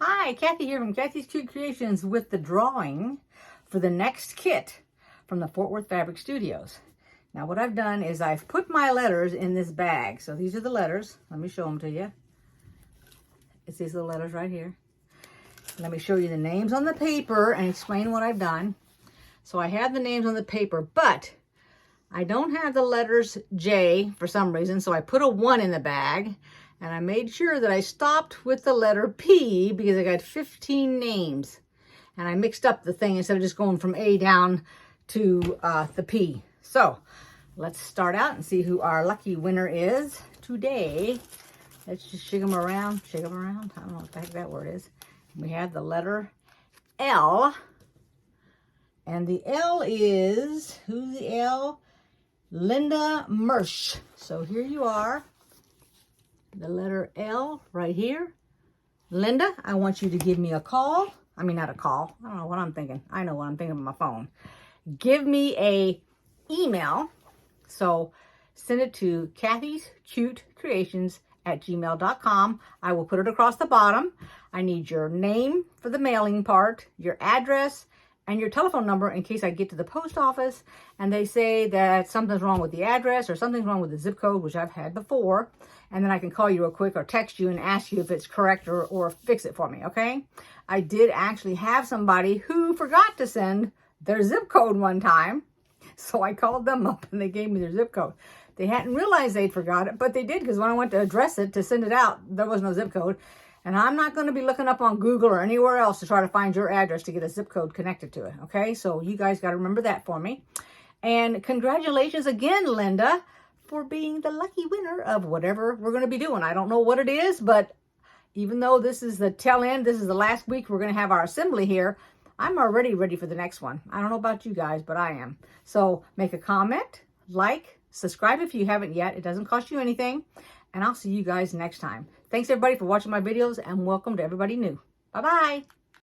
Hi, Kathy here from Kathy's Cute Creations with the drawing for the next kit from the Fort Worth Fabric Studios. Now what I've done is I've put my letters in this bag. So these are the letters. Let me show them to you. It's these little letters right here. Let me show you the names on the paper and explain what I've done. So I have the names on the paper, but I don't have the letters J for some reason, so I put a 1 in the bag. And I made sure that I stopped with the letter P because I got 15 names. And I mixed up the thing instead of just going from A down to the P. So let's start out and see who our lucky winner is today. Let's just shake them around. Shake them around. I don't know what the heck that word is. We have the letter L. And the L is, who's the L? Linda Mersch. So here you are. The letter L right here. Linda, I want you to give me a call. I mean, not a call. I don't know what I'm thinking. I know what I'm thinking on my phone. Give me a email. So send it to kathyskutekreations@gmail.com. I will put it across the bottom. I need your name for the mailing part, your address, and your telephone number in case I get to the post office and they say that something's wrong with the address or something's wrong with the zip code, which I've had before. And then I can call you real quick or text you and ask you if it's correct or fix it for me, okay? I did actually have somebody who forgot to send their zip code one time. So I called them up and they gave me their zip code. They hadn't realized they'd forgot it, but they did because when I went to address it to send it out, there was no zip code. And I'm not going to be looking up on Google or anywhere else to try to find your address to get a zip code connected to it, okay? So you guys got to remember that for me. And congratulations again, Linda, for being the lucky winner of whatever we're going to be doing. I don't know what it is, but even though this is the tail end, this is the last week we're going to have our assembly here, I'm already ready for the next one. I don't know about you guys, but I am. So make a comment, like, subscribe if you haven't yet. It doesn't cost you anything. And I'll see you guys next time. Thanks everybody for watching my videos and welcome to everybody new. Bye-bye.